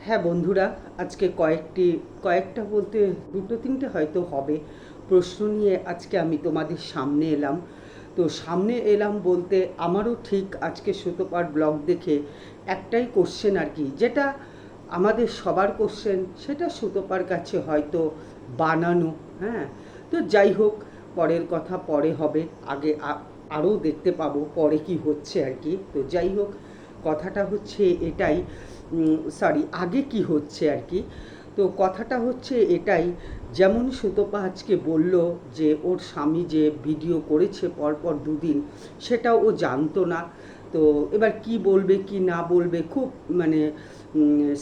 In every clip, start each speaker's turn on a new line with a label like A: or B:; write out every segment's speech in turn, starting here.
A: হ্যাঁ বন্ধুরা, আজকে কয়েকটা বলতে দুটো তিনটে হয়তো হবে প্রশ্ন নিয়ে আজকে আমি তোমাদের সামনে এলাম। তো সামনে এলাম বলতে আমারও ঠিক আজকে সুতোপার ব্লগ দেখে একটাই কোশ্চেন আর কি, যেটা আমাদের সবার কোশ্চেন, সেটা সুতোপার কাছে হয়তো বানানো। হ্যাঁ, তো যাই হোক, পরের কথা পরে হবে, আগে আরও দেখতে পাবো পরে কি হচ্ছে আর কি। তো যাই হোক, কথাটা হচ্ছে এটাই, আগে কি হচ্ছে আর কি। তো কথাটা হচ্ছে এটাই, যেমন সুতপা আজকে বলল যে ওর স্বামী যে ভিডিও করেছে পরপর দুদিন, সেটা ও জানতো না। তো এবার কি বলবে কি না বলবে, খুব মানে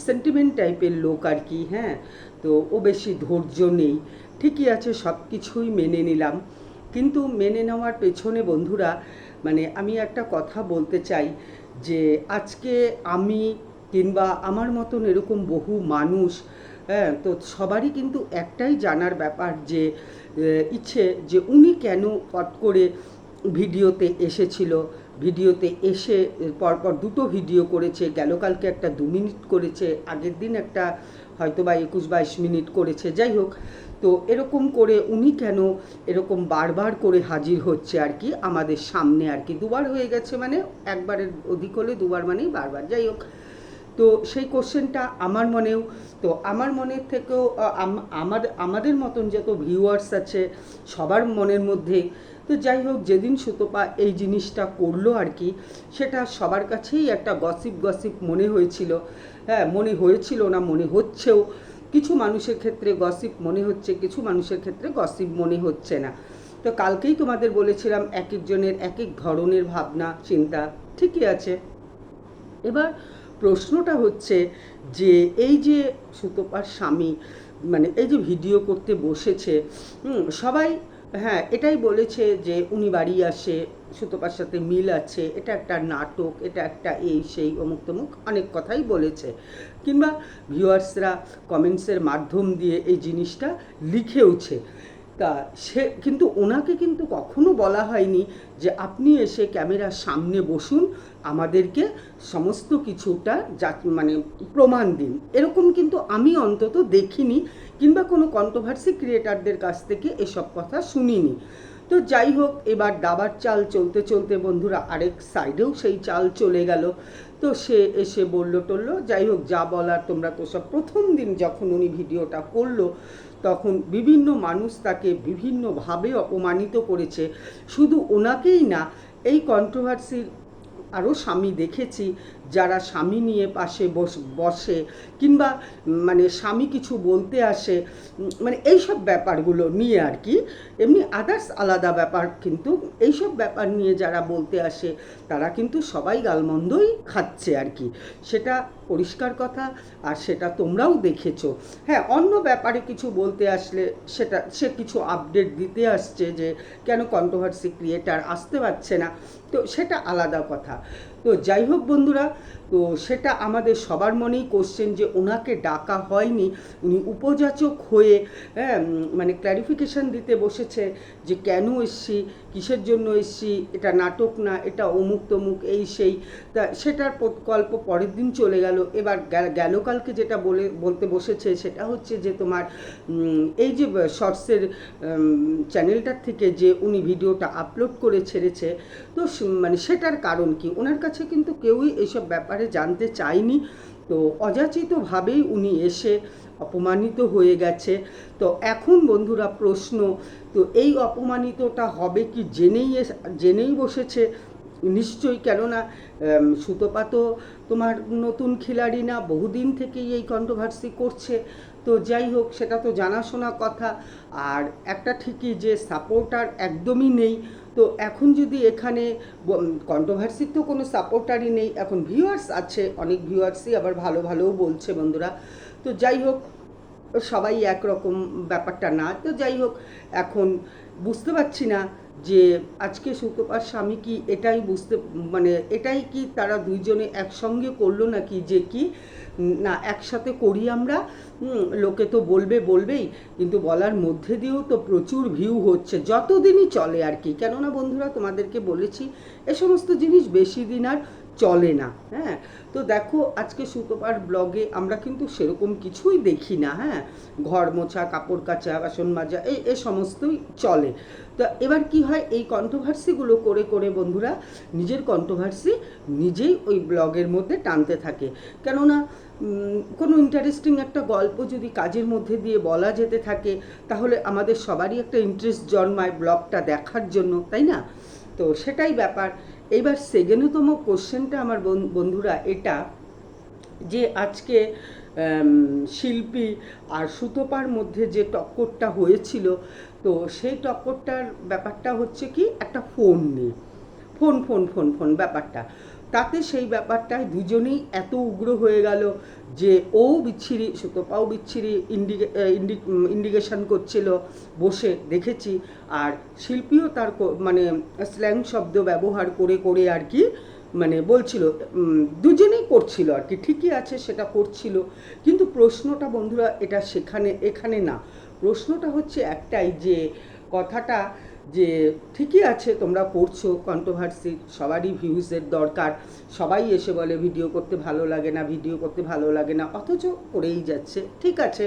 A: সেন্টিমেন্ট টাইপের লোক আর কি। হ্যাঁ, তো ও বেশি ধৈর্য নেই, ঠিকই আছে, সব কিছুই মেনে নিলাম। কিন্তু মেনে নেওয়ার পেছনে বন্ধুরা, মানে আমি একটা কথা বলতে চাই, যে আজকে আমি কিংবা আমার মতন এরকম বহু মানুষ, হ্যাঁ, তো সবারই কিন্তু একটাই জানার ব্যাপার, যে ইচ্ছে যে উনি কেন পট করে ভিডিওতে এসেছিল। ভিডিওতে এসে পরপর দুটো ভিডিও করেছে, গেল কালকে একটা 2 মিনিট করেছে, আগের দিন একটা হয়তো বা 21-22 মিনিট করেছে, যাই হোক। তো এরকম করে উনি কেন এরকম বারবার করে হাজির হচ্ছে আর কি আমাদের সামনে আর কি। দুবার হয়ে গেছে মানে, একবারের অধিক হলে দুবার মানেই বারবার, যাই হোক। তো সেই কোশ্চেনটা আমার মনেও, তো আমার মনের থেকেও আমাদের মতন যত ভিউয়ার্স আছে সবার মনের মধ্যে। তো যাই হোক, যেদিন সুতপা এই জিনিসটা করলো আর কি, সেটা সবার কাছেই একটা গসিপ গসিপ মনে হয়েছিল। হ্যাঁ, মনে হয়েছিল না, মনে হচ্ছেও। কিছু মানুষের ক্ষেত্রে গসিপ মনে হচ্ছে, কিছু মানুষের ক্ষেত্রে গসিপ মনে হচ্ছে না। তো কালকেই তোমাদের বলেছিলাম এক একজনের এক এক ধরনের ভাবনা চিন্তা, ঠিকই আছে। এবার প্রশ্নটা হচ্ছে যে এই যে সুতপার স্বামী, মানে এই যে ভিডিও করতে বসেছে, সবাই হ্যাঁ এটাই বলেছে যে উনি বাড়ি আসে, সুতপার সাথে মিল আছে, এটা একটা নাটক, এটা একটা এই সেই অমুক তমুক অনেক কথাই বলেছে, কিংবা ভিউয়ার্সরা কমেন্টসের মাধ্যম দিয়ে এই জিনিসটা লিখেওছে। তা সে কিন্তু, ওনাকে কিন্তু কখনো বলা হয়নি যে আপনি এসে ক্যামেরার সামনে বসুন, আমাদেরকে সমস্ত কিছুটা মানে প্রমাণ দিন, এরকম কিন্তু আমি অন্তত দেখিনি, কিংবা কোনো কন্ট্রোভার্সি ক্রিয়েটারদের কাছ থেকে এসব কথা শুনিনি। তো যাই হোক, এবার দাবার চাল চলতে চলতে বন্ধুরা আরেক সাইডেও সেই চাল চলে গেল। তো সে এসে বলল টললো, যাই হোক, যা বলার তোমরা তো সব। প্রথম দিন যখন উনি ভিডিওটা করলো, তখন বিভিন্ন মানুষ তাকে বিভিন্নভাবে অপমানিত করেছে। শুধু ওনাকেই না, এই কন্ট্রোভার্সির আরও স্বামী দেখেছি, যারা স্বামী নিয়ে পাশে বসে, কিংবা মানে স্বামী কিছু বলতে আসে, মানে এইসব ব্যাপারগুলো নিয়ে আর কি। এমনি আদার্স আলাদা ব্যাপার, কিন্তু এইসব ব্যাপার নিয়ে যারা বলতে আসে, তারা কিন্তু সবাই গালমন্দই খাচ্ছে আর কি, সেটা পরিষ্কার কথা। আর সেটা তোমরাও দেখেছো। হ্যাঁ, অন্য ব্যাপারে কিছু বলতে আসলে সে কিছু আপডেট দিতে আসছে, যে কেন কন্ট্রোভার্সি ক্রিয়েটার আসতে পারছে না, তো সেটা আলাদা কথা। তো যাই হোক বন্ধুরা, তো সেটা আমাদের সবার মনেই কোশ্চেন, যে ওনাকে ডাকা হয়নি, উনি উপযাচক হয়ে, হ্যাঁ, মানে ক্ল্যারিফিকেশান দিতে বসেছে যে কেন এসছি, কিসের জন্য এসছি, এটা নাটক না, এটা অমুক তমুক এই সেই। তা সেটার গল্প পরের দিন চলে গেল। এবার গেল কালকে যেটা বলতে বসেছে, সেটা হচ্ছে যে তোমার এই যে শর্টসের চ্যানেলটার থেকে যে উনি ভিডিওটা আপলোড করে ছেড়েছে, তো মানে সেটার কারণ কি, ওনার কাছে কিন্তু কেউই এইসব ব্যাপারে জানতে চায়নি। তো অযাচিতভাবেই উনি এসে অপমানিত হয়ে গেছে। তো এখন বন্ধুরা প্রশ্ন, তো এই অপমানিতটা হবে কি জেনেই বসেছে নিশ্চয়ই, কেননা সুতপা তো তোমার নতুন খিলাড়ি না, বহুদিন থেকেই এই কন্ট্রোভার্সি করছে। তো যাই হোক, সেটা তো জানাশোনা কথা। আর একটা ঠিকই যে সাপোর্টার একদমই নেই। তো এখন যদি এখানে কন্ট্রোভার্সির তো কোনো সাপোর্টারই নেই, এখন ভিউয়ার্স আছে, অনেক ভিউয়ার্সই আবার ভালো ভালোও বলছে বন্ধুরা। তো যাই হোক, সবাই একরকম ব্যাপারটা না। তো যাই হোক, এখন বুঝতে পারছি না যে আজকে সুতপার স্বামী কি এটাই মানে এটাই কি তারা দুইজনে একসঙ্গে করলো নাকি, যে কি না একসাথে করি আমরা, লোকে তো বলবেই, কিন্তু বলার মধ্যে দিয়েও তো প্রচুর ভিউ হচ্ছে যতদিনই চলে আর কি। কেননা বন্ধুরা তোমাদেরকে বলেছি, এ সমস্ত জিনিস বেশি দিন আর চলে না। হ্যাঁ, তো দেখো আজকে সুতপার ব্লগে আমরা কিন্তু সেরকম কিছুই দেখি না। হ্যাঁ, ঘর মোছা, কাপড় কাচা, বাসন মাজা এই সমস্তই চলে। তো এবার কি হয়, এই কন্ট্রোভার্সিগুলো করে করে বন্ধুরা নিজের কন্ট্রোভার্সি নিজেই ওই ব্লগের মধ্যে টানতে থাকে। কেননা কোনো ইন্টারেস্টিং একটা গল্প যদি কাজের মধ্যে দিয়ে বলা যেতে থাকে, তাহলে আমাদের সবারই একটা ইন্টারেস্ট জন্মায় ব্লগটা দেখার জন্য, তাই না? তো সেটাই ব্যাপার। এইবার সেকেন্ডতম কোশ্চেনটা আমার বন্ধুরা এটা, যে আজকে শিল্পী আর সুতপার মধ্যে যে টক্করটা হয়েছিল, তো সেই টক্করটার ব্যাপারটা হচ্ছে কি, একটা ফোন নিয়ে, ফোন ফোন ফোন ফোন ব্যাপারটা, তাতে সেই ব্যাপারটায় দুজনেই এত উগ্র হয়ে গেল যে ও বিচ্ছিরি, সুতপাও বিচ্ছিরি ইন্ডিকেশন করছিল, বসে দেখেছি। আর শিল্পীও তার মানে স্ল্যাং শব্দ ব্যবহার করে করে আর কি মানে বলছিল, দুজনেই করছিল আর কি, ঠিকই আছে সেটা করছিল। কিন্তু প্রশ্নটা বন্ধুরা এটা এখানে না, প্রশ্নটা হচ্ছে একটাই, যে কথাটা যে ঠিকই আছে তোমরা করছো কন্ট্রোভার্সি, সবারই ভিউজের দরকার, সবাই এসে বলে ভিডিও করতে ভালো লাগে না, ভিডিও করতে ভালো লাগে না, অথচ করেই যাচ্ছে। ঠিক আছে,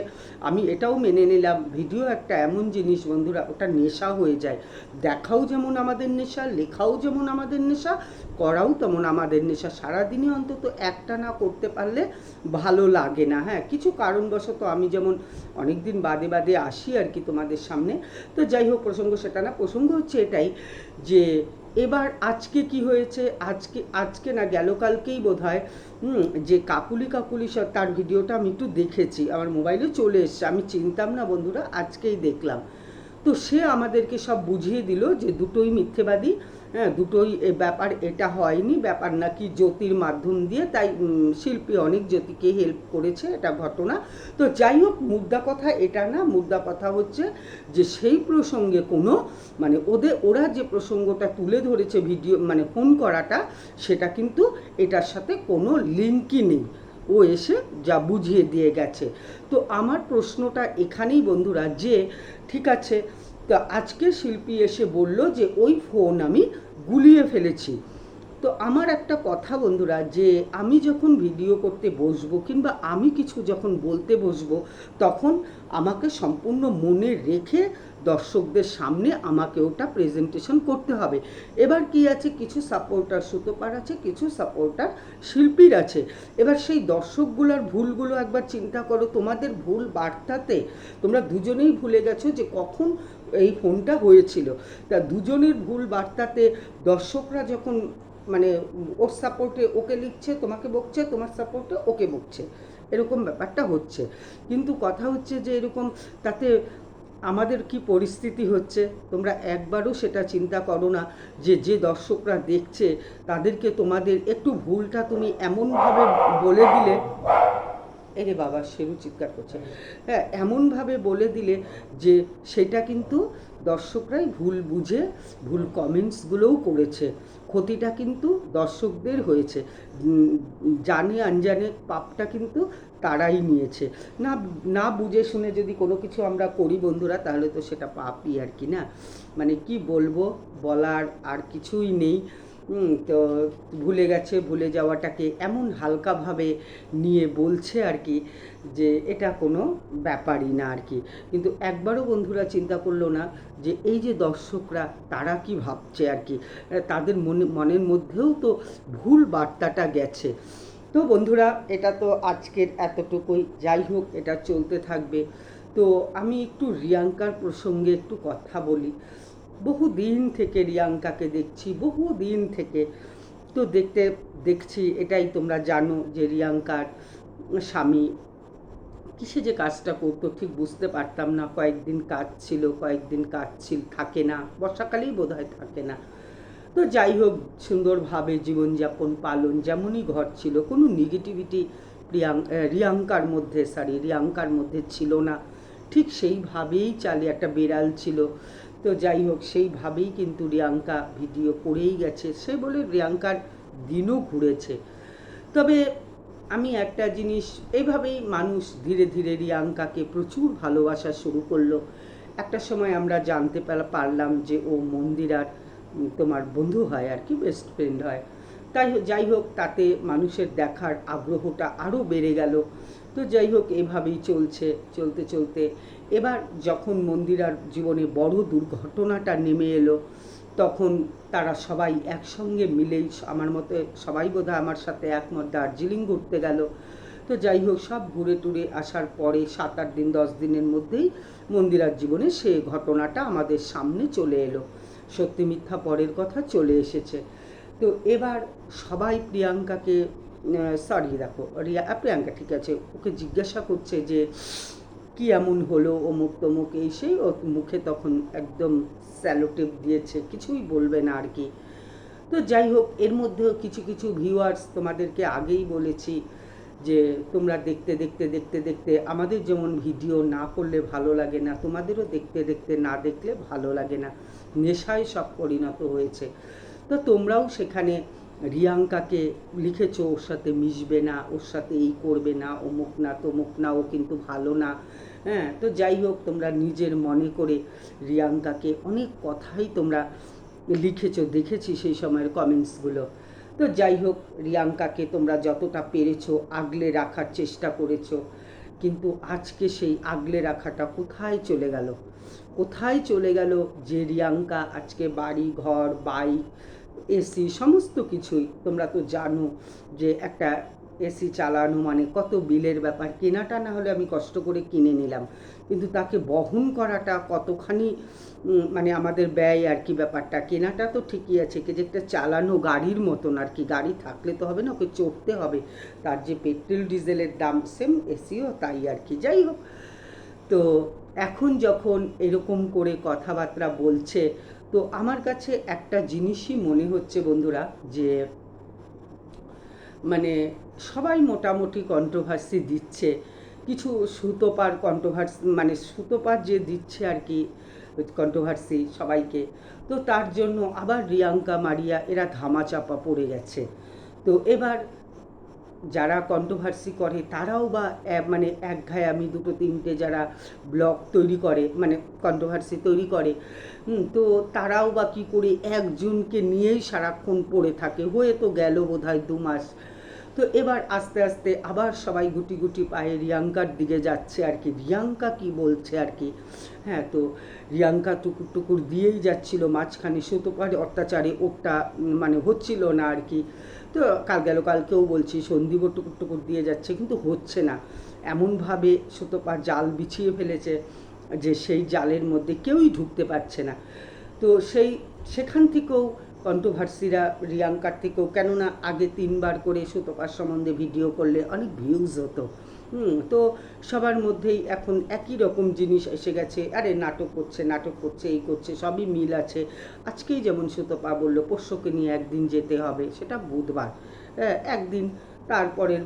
A: আমি এটাও মেনে নিলাম, ভিডিও একটা এমন জিনিস বন্ধুরা, ওটা নেশা হয়ে যায়। দেখাও যেমন আমাদের নেশা, লেখাও যেমন আমাদের নেশা, করাও তেমন আমাদের নেশা। সারাদিনই অন্তত একটা না করতে পারলে ভালো লাগে না। হ্যাঁ, কিছু কারণবশত আমি যেমন অনেক দিন বাদে বাদে আসি আর কি তোমাদের সামনে। তো যাই হোক, প্রসঙ্গ সেটা না, প্রসঙ্গ হচ্ছে এটাই যে এবার আজকে কি হয়েছে, আজকে না গেল কালকেই বোধহয় যে কাকুলি তার ভিডিওটা আমি একটু দেখেছি, আমার মোবাইলে চলে এসছে, আমি চিনতাম না বন্ধুরা, আজকেই দেখলাম। তো সে আমাদেরকে সব বুঝিয়ে দিল যে দুটোই মিথ্যেবাদী। হ্যাঁ, দুটোই ব্যাপার, এটা হয়নি, ব্যাপার নাকি জ্যোতির মাধ্যম দিয়ে, তাই শিল্পী অনেক জ্যোতিকে হেল্প করেছে, এটা ঘটনা। তো যাই হোক, মুদ্রা কথা এটা না, মুদ্রা কথা হচ্ছে যে সেই প্রসঙ্গে কোনো মানে ওরা যে প্রসঙ্গটা তুলে ধরেছে ভিডিও মানে ফোন করাটা, সেটা কিন্তু এটার সাথে কোনো লিঙ্কই নেই, ও এসে যা বুঝিয়ে দিয়ে গেছে। তো আমার প্রশ্নটা এখানেই বন্ধুরা, যে ঠিক আছে, তো আজকে শিল্পী এসে বলল যে ওই ফোন আমি গুলিয়ে ফেলেছি। তো আমার একটা কথা বন্ধুরা, যে আমি যখন ভিডিও করতে বসবো কিংবা আমি কিছু যখন বলতে বসবো, তখন আমাকে সম্পূর্ণ মনে রেখে দর্শকদের সামনে আমাকে ওটা প্রেজেন্টেশন করতে হবে। এবার কি আছে, কিছু সাপোর্টার সুতপার আছে, কিছু সাপোর্টার শিল্পীর আছে। এবার সেই দর্শকগুলোর ভুলগুলো একবার চিন্তা করো, তোমাদের ভুল বার্তাতে তোমরা দুজনেই ভুলে গেছো যে কখন এই ফোনটা হয়েছিল। তা দুজনের ভুল বার্তাতে দর্শকরা যখন মানে ওর সাপোর্টে ওকে লিখছে, তোমাকে বকছে, তোমার সাপোর্টে ওকে বকছে, এরকম ব্যাপারটা হচ্ছে। কিন্তু কথা হচ্ছে যে এরকম তাতে আমাদের কি পরিস্থিতি হচ্ছে, তোমরা একবারও সেটা চিন্তা করো না, যে দর্শকরা দেখছে তাদেরকে তোমাদের একটু ভুলটা তুমি এমনভাবে বলে দিলে, এরে বাবা শেরু চিৎকার করছে, হ্যাঁ, এমনভাবে বলে দিলে যে সেটা কিন্তু দর্শকরাই ভুল বুঝে ভুল কমেন্টসগুলোও করেছে, ক্ষতিটা কিন্তু দর্শকদের হয়েছে, জানে আনজানে পাপটা কিন্তু তারাই নিয়েছে। না না বুঝে শুনে যদি কোনো কিছু আমরা করি বন্ধুরা, তাহলে তো সেটা পাপই আর কি, না? মানে কি বলবো, বলার আর কিছুই নেই। তো ভুলে গেছে, ভুলে যাওয়াটাকে এমন হালকাভাবে নিয়ে বলছে আর কি, যে এটা কোনো ব্যাপারই না আর কি। কিন্তু একবারও বন্ধুরা চিন্তা করলো না যে এই যে দর্শকরা তারা কি ভাবছে আর কি, তাদের মনের মধ্যেও তো ভুল বার্তাটা গেছে। তো বন্ধুরা, এটা তো আজকের এতটুকুই, যাই হোক এটা চলতে থাকবে। তো আমি একটু রিয়াঙ্কার প্রসঙ্গে একটু কথা বলি। বহু দিন থেকে রিয়াঙ্কাকে দেখছি, বহু দিন থেকে। তো দেখছি, এটাই তোমরা জানো যে রিয়াঙ্কার স্বামী কিসে যে কাজটা করতো ঠিক বুঝতে পারতাম না, কয়েকদিন কাজ ছিল, কয়েকদিন কাজ থাকে না, বর্ষাকালেই বোধহয় থাকে না। তো যাই হোক, সুন্দরভাবে জীবনযাপন পালন, যেমনই ঘর ছিল, কোনো নেগেটিভিটি রিয়াঙ্কার মধ্যে ছিল না, ঠিক সেইভাবেই চালে, একটা বেড়াল ছিল। তো যাই হোক, সেইভাবেই কিন্তু রিয়াঙ্কা ভিডিও করেই গেছে, সে বলে রিয়াঙ্কার দিনও ঘুরেছে। তবে আমি একটা জিনিস, এইভাবেই মানুষ ধীরে ধীরে রিয়াঙ্কাকে প্রচুর ভালোবাসা শুরু করলো। একটা সময় আমরা জানতে পারলাম যে ও মন্দিরার তোমার বন্ধু হয় আর কি, বেস্ট ফ্রেন্ড হয়। যাই হোক, তাতে মানুষের দেখার আগ্রহটা আরও বেড়ে গেল। তো যাই হোক, এভাবেই চলতে চলতে এবার যখন মন্দিরার জীবনে বড় দুর্ঘটনাটা নেমে এলো, তখন তারা সবাই একসঙ্গে মিলেই, আমার মতে সবাই বোধহয় আমার সাথে একমত, দার্জিলিং ঘুরতে গেল। তো যাই হোক, সব ঘুরে টুরে আসার পরে 7-8 দিন 10 দিনের মধ্যেই মন্দিরার জীবনে সে ঘটনাটা আমাদের সামনে চলে এলো। সত্যি মিথ্যা পরের কথা চলে এসেছে। তো এবার সবাই প্রিয়াঙ্কাকে, সরি দেখো, প্রিয়াঙ্কা ঠিক আছে, ওকে জিজ্ঞাসা করছে যে কি এমন হলো, অমুক তমুক এই সেই। ও মুখে তখন একদম স্যালোটেপ দিয়েছে, কিছুই বলবে না আর কি। তো যাই হোক, এর মধ্যেও কিছু কিছু ভিউয়ার্স, তোমাদেরকে আগেই বলেছি যে তোমরা দেখতে দেখতে দেখতে দেখতে, আমাদের যেমন ভিডিও না করলে ভালো লাগে না, তোমাদেরও দেখতে দেখতে না দেখলে ভালো লাগে না, নেশায় সব পরিণত হয়েছে। তো তোমরাও সেখানে রিয়াঙ্কাকে লিখেছো ওর সাথে মিশবে না, ওর সাথে এই করবে না, অমুক না তমুক না, ও কিন্তু ভালো না। হ্যাঁ, তো যাই হোক, তোমরা নিজের মনে করে রিয়াঙ্কাকে অনেক কথাই তোমরা লিখেছো, দেখেছি সেই সময়ের কমেন্টসগুলো। তো যাই হোক, রিয়াঙ্কাকে তোমরা যতটা পেরেছো আগলে রাখার চেষ্টা করেছো, কিন্তু আজকে সেই আগলে রাখাটা কোথায় চলে গেল? কোথায় চলে গেল যে রিয়াঙ্কা আজকে বাড়ি ঘর বাইক এসি সমস্ত কিছুই, তোমরা তো জানো যে একটা এসি চালানো মানে কত বিলের ব্যাপার। কেনাটা না হলে আমি কষ্ট করে কিনে নিলাম, কিন্তু তাকে বহন করাটা কতখানি মানে আমাদের ব্যয় আর কি। ব্যাপারটা কেনাটা তো ঠিকই আছে, যে একটা চালানো গাড়ির মতন আর কি, গাড়ি থাকলে তো হবে না, ওকে চড়তে হবে, তার যে পেট্রোল ডিজেলের দাম সেম, এসিও তাই আর কি। যাই হোক, তো এখন যখন এরকম করে কথাবার্তা বলছে, তো আমার কাছে একটা জিনিসই মনে হচ্ছে বন্ধুরা, যে মানে সবাই মোটামুটি কন্ট্রোভার্সি দিচ্ছে, কিছু সুতোপার কন্ট্রোভার্সি, মানে সুতোপার যে দিচ্ছে আর কি কন্ট্রোভার্সি সবাইকে, তো তার জন্য আবার রিয়াঙ্কা মারিয়া এরা ধামাচাপা পড়ে গেছে। তো এবার যারা কন্ট্রোভার্সি করে তারাও বা মানে একঘেয়েমি দুটো তিনটে যারা ব্লগ তৈরি করে, মানে কন্ট্রোভার্সি তৈরি করে, তো তারাও বা কী করে একজনকে নিয়েই সারাক্ষণ পড়ে থাকে। হয়ে তো গেল বোধহয় 2 মাস। তো এবার আস্তে আস্তে আবার সবাই গুটি গুটি পায়ে রিয়াঙ্কার দিকে যাচ্ছে আর কি, রিয়াঙ্কা কি বলছে আর কি। হ্যাঁ, তো রিয়াঙ্কা টুকুর টুকুর দিয়েই যাচ্ছিল, মাঝখানে সুতোপার অত্যাচারে ওটা মানে হচ্ছিল না আর কি। তো কালকেও বলছি সন্দীপও টুকুর টুকুর দিয়ে যাচ্ছে, কিন্তু হচ্ছে না। এমনভাবে সুতোপা জাল বিছিয়ে ফেলেছে যে সেই জালের মধ্যে কেউই ঢুকতে পারছে না। তো সেখান থেকেও কন্ট্রোভার্সিরা রিয়াঙ্কার থেকেও, কেননা আগে 3বার করে সুতোপার সম্বন্ধে ভিডিও করলে অনেক ভিউজ হতো। তো সবার মধ্যেই এখন একই রকম জিনিস এসে গেছে, আরে নাটক করছে এই করছে, সবই মিল আছে। আজকেই যেমন সুতপা বলল পোষ্যকে নিয়ে একদিন যেতে হবে, সেটা বুধবার, একদিন, তারপরের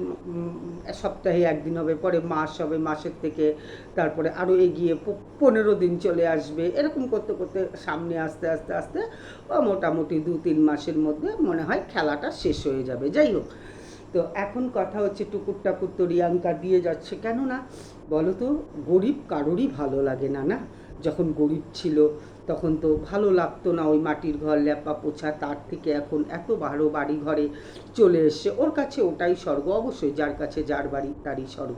A: সপ্তাহে একদিন হবে, পরে মাস হবে, মাসের থেকে তারপরে আরও এগিয়ে 15 দিন চলে আসবে, এরকম করতে করতে সামনে আস্তে আস্তে আস্তে মোটামুটি 2-3 মাসের মধ্যে মনে হয় খেলাটা শেষ হয়ে যাবে। যাই হোক, তো এখন কথা হচ্ছে টুকুর টাকুর তো রিয়াঙ্কা দিয়ে যাচ্ছে, কেননা বলো তো, গরিব কারোরই ভালো লাগে না, না? যখন গরিব ছিল তখন তো ভালো লাগতো না, ওই মাটির ঘর ল্যাপা পোছা, তার থেকে এখন এত ভালো বাড়ি ঘরে চলে এসছে, ওর কাছে ওটাই স্বর্গ। অবশ্যই যার কাছে যার বাড়ি তারই স্বর্গ।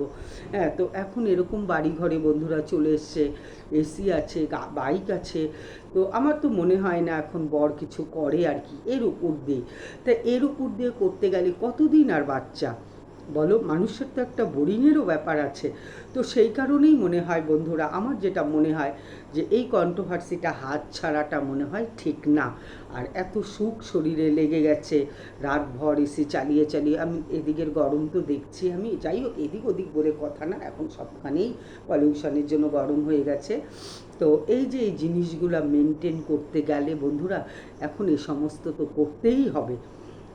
A: হ্যাঁ, তো এখন এরকম বাড়ি ঘরে বন্ধুরা চলে এসছে, এসি আছে, বাইক আছে। তো আমার তো মনে হয় না এখন বর কিছু করে আর কি এর উপর দিয়ে। তা এর উপর দিয়ে করতে গেলে কতদিন আর বাচ্চা বলো, মানুষের তো একটা বোরিংয়েরও ব্যাপার আছে। তো সেই কারণেই মনে হয় বন্ধুরা, আমার যেটা মনে হয় যে এই কন্ট্রোভার্সিটা হাত ছাড়াটা মনে হয় ঠিক না। আর এত সুখ শরীরে লেগে গেছে, রাতভর এসি চালিয়ে চালিয়ে, আমি এদিকের গরম তো দেখছি, আমি যাই হোক এদিক ওদিক বলে কথা না, এখন সবখানেই পলিউশনের জন্য গরম হয়ে গেছে। তো এই যে এই জিনিসগুলো মেনটেন করতে গেলে বন্ধুরা, এখন এই সমস্ত তো করতেই হবে।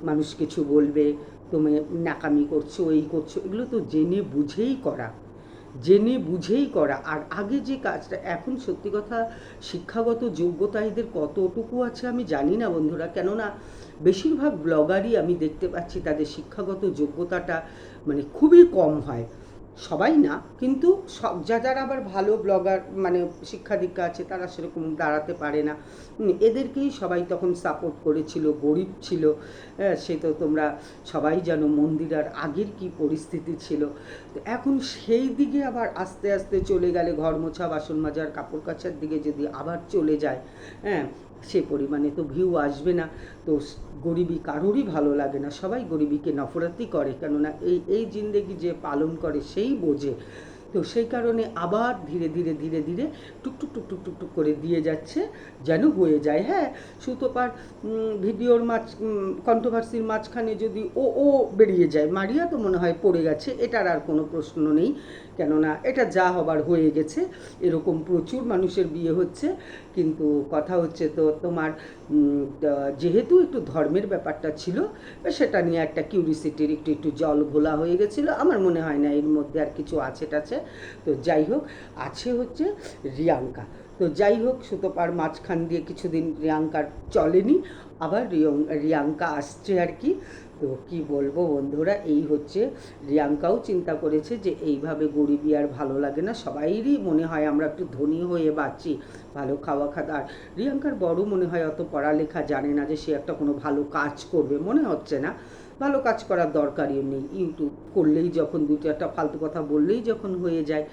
A: মানুষ কিছু বলবে, তুমি ন্যাকামি করছো, এই করছো, এগুলো তো জেনে বুঝেই করা। আর আগে যে কাজটা, এখন সত্যি কথা শিক্ষাগত যোগ্যতা এদের কতটুকু আছে আমি জানি না বন্ধুরা, কেননা বেশিরভাগ ব্লগারই আমি দেখতে পাচ্ছি তাদের শিক্ষাগত যোগ্যতাটা মানে খুবই কম হয়। সবাই না, কিন্তু সব যারা আবার ভালো ব্লগার মানে শিক্ষা দীক্ষা আছে তারা সেরকম দাঁড়াতে পারে না। এদেরকেই সবাই তখন সাপোর্ট করেছিল, গরিব ছিল। সে তো তোমরা সবাই জানো মন্দিরার আগের কি পরিস্থিতি ছিল। তো এখন সেই দিকে আবার আস্তে আস্তে চলে গেলে, ঘর মোছা, বাসন মাজার, কাপড় কাচার দিকে যদি আবার চলে যায়, হ্যাঁ, সে পরিমাণে তো ভিউ আসবে না। তো গরিবী কারোরই ভালো লাগে না, সবাই গরিবীকে নফরতই করে, কেননা এই জিন্দেগি যে পালন করে সেই বোঝে। তো সেই কারণে আবার ধীরে ধীরে ধীরে ধীরে টুকটুক টুকটুক টুকটুক করে দিয়ে যাচ্ছে, যেন হয়ে যায়। হ্যাঁ, সুতোপার ভিডিওর কন্ট্রোভার্সির মাঝখানে যদি ও বেরিয়ে যায়, মারিয়া তো মনে হয় পড়ে গেছে, এটার আর কোনো প্রশ্ন নেই, কেননা এটা যা হবার হয়ে গেছে। এরকম প্রচুর মানুষের বিয়ে হচ্ছে, কিন্তু কথা হচ্ছে তো তোমার যেহেতু একটু ধর্মের ব্যাপারটা ছিল, সেটা নিয়ে একটা কিউরিসিটির একটু জল ঘোলা হয়ে গেছিলো। আমার মনে হয় না এর মধ্যে আর কিছু আছে টাছে। তো যাই হোক, আছে হচ্ছে রিয়াঙ্কা। তো যাই হোক, সুতোপার মাঝখান দিয়ে কিছুদিন রিয়াঙ্কার চলেনি, আবার রিয়াঙ্কা আসছে আর কি। তো কি বলবো বন্ধুরা, এই হচ্ছে, রিয়াঙ্কাও চিন্তা করেছে যে এইভাবে গরিবী আর ভালো লাগে না, সবাইরই মনে হয় আমরা একটু ধনী হয়ে বাঁচি, ভালো খাওয়া খাওয়া। রিয়াঙ্কার বড় মনে হয় অত পড়ালেখা জানে না যে সে একটা কোনো ভালো কাজ করবে, মনে হচ্ছে না। ভালো কাজ করার দরকারই নেই, ইউটিউব করলেই যখন দু চারটা ফালতু কথা বললেই যখন হয়ে যায়।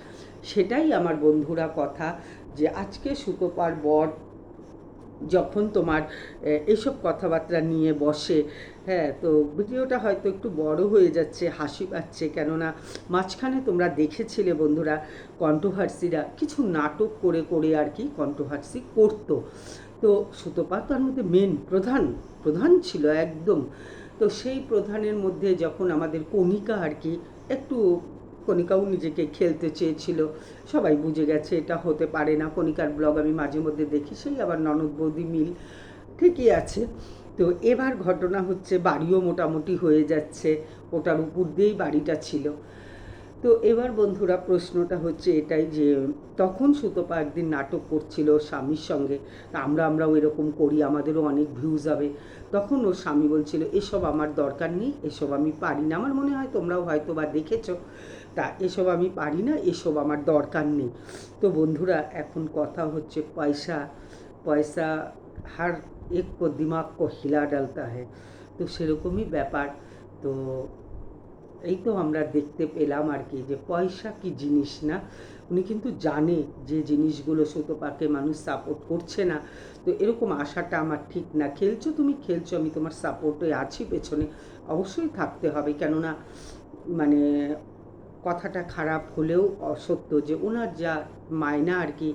A: সেটাই আমার বন্ধুরা কথা, যে আজকে সুতোপার বর যখন তোমার এইসব কথাবার্তা নিয়ে বসে, হ্যাঁ, তো ভিডিওটা হয়তো একটু বড় হয়ে যাচ্ছে, হাসি পাচ্ছে, কেননা মাঝখানে তোমরা দেখেছিলে বন্ধুরা কন্ট্রোভার্সিরা কিছু নাটক করে করে আর কি কন্ট্রোভার্সি করতো। তো সুতোপা তার মধ্যে মেন প্রধান ছিল একদম। তো সেই প্রধানের মধ্যে যখন আমাদের কণিকা আর কি একটু, কণিকাও নিজেকে খেলতে চেয়েছিল, সবাই বুঝে গেছে এটা হতে পারে না। কণিকার ব্লগ আমি মাঝে মধ্যে দেখি, সেই আবার ননদ বৌদি মিল ঠিকই আছে। তো এবার ঘটনা হচ্ছে বাড়িও মোটামুটি হয়ে যাচ্ছে, ওটার উপর দিয়েই বাড়িটা ছিল। তো এবার বন্ধুরা প্রশ্নটা হচ্ছে এটাই যে তখন সুতপা একদিন নাটক করছিল স্বামীর সঙ্গে, আমরাও এরকম করি, আমাদেরও অনেক ভিউজ হবে। তখন ওর স্বামী বলছিল এসব আমার দরকার নেই, এসব আমি পারি না। আমার মনে হয় তোমরাও হয়তো বা দেখেছো, তা এসব আমি পারি না, এসব আমার দরকার নেই। তো বন্ধুরা এখন কথা হচ্ছে পয়সা, পয়সা হার এক কো দিমাগ কো হিলা ডালতা হ্যায়। তো সেরকমই ব্যাপার। তো এই তো আমরা দেখতে পেলাম আর কি, যে পয়সা কি জিনিস না। উনি কিন্তু জানে যে জিনিসগুলো সুতপাকে মানুষ সাপোর্ট করছে না। তো এরকম আশাটা আমার ঠিক না। খেলছো তুমি খেলছো, আমি তোমার সাপোর্টে আছি পেছনে, অবশ্যই থাকতে হবে। কেননা মানে কথাটা খারাপ হলেও অসত্য, যে ওনার যা মায়না আর কি,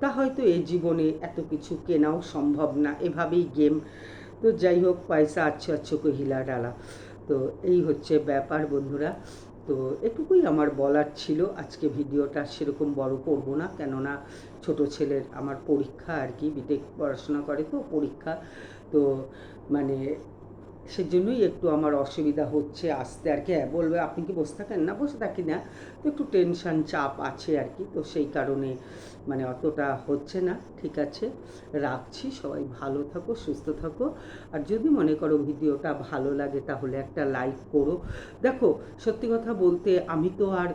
A: তা হয়তো এই জীবনে এত কিছু কেনাও সম্ভব না, এভাবেই গেম। তো যাই হোক, পয়সা আচ্ছো আচ্ছো কো হিলা ডালা। তো এই হচ্ছে ব্যাপার বন্ধুরা। তো এটুকুই আমার বলার ছিল। আজকে ভিডিওটা সেরকম বড় করব না, কেননা ছোট ছেলের আমার পরীক্ষা আর কি, বিটেক পড়াশোনা করে তো পরীক্ষা। তো মানে সেজন্যই একটু আমার অসুবিধা হচ্ছে আসতে আর কি। হ্যাঁ, বলবে আপনি কি বসে থাকেন? না, বসে থাকি না, তো একটু টেনশান চাপ আছে আর কি। তো সেই কারণে মানে অতটা হচ্ছে না। ঠিক আছে, রাখছি। সবাই ভালো থাকো, সুস্থ থাকো। আর যদি মনে করো ভিডিওটা ভালো লাগে তাহলে একটা লাইক করো। দেখো, সত্যি কথা বলতে আমি তো আর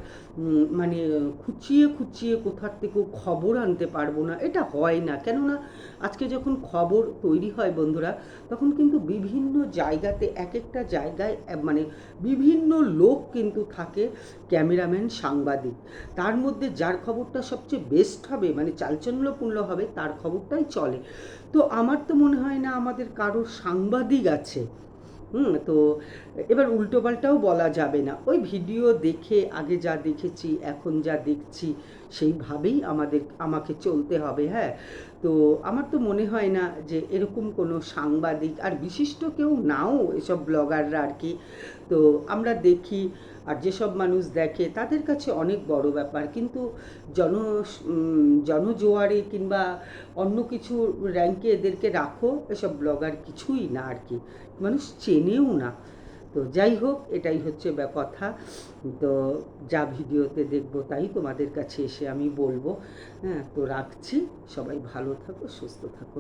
A: মানে খুঁচিয়ে খুঁচিয়ে কোথার থেকেও খবর আনতে পারবো না, এটা হয় না। কেননা আজকে যখন খবর তৈরি হয় বন্ধুরা, তখন কিন্তু বিভিন্ন জায়গাতে এক একটা জায়গায় মানে বিভিন্ন লোক কিন্তু থাকে, ক্যামেরাম্যান, সাংবাদিক। তার মধ্যে যার খবরটা সবচেয়ে বেস্ট হবে, মানে চাঞ্চল্যপূর্ণ হবে, তার খবরটাই চলে। তো আমার তো মনে হয় না আমাদের কারোর সাংবাদিক আছে। তো এবার উল্টোপাল্টাও বলা যাবে না। ওই ভিডিও দেখে আগে যা দেখেছি এখন যা দেখছি সেইভাবেই আমাকে চলতে হবে। হ্যাঁ, তো আমার তো মনে হয় না যে এরকম কোনো সাংবাদিক আর বিশিষ্ট কেউ নাও এসব ব্লগাররা আর কি। তো আমরা দেখি, আর যেসব মানুষ দেখে তাদের কাছে অনেক বড় ব্যাপার, কিন্তু জন জনজোয়ারে কিংবা অন্য কিছু র্যাঙ্কে এদেরকে রাখো, এসব ব্লগার কিছুই না আর কি, মানুষ চেনেও না। তো যাই হোক, এটাই হচ্ছে কথা। তো যা ভিডিওতে দেখবো তাই তোমাদের কাছে এসে আমি বলবো। হ্যাঁ, তো রাখছি। সবাই ভালো থাকো, সুস্থ থাকো।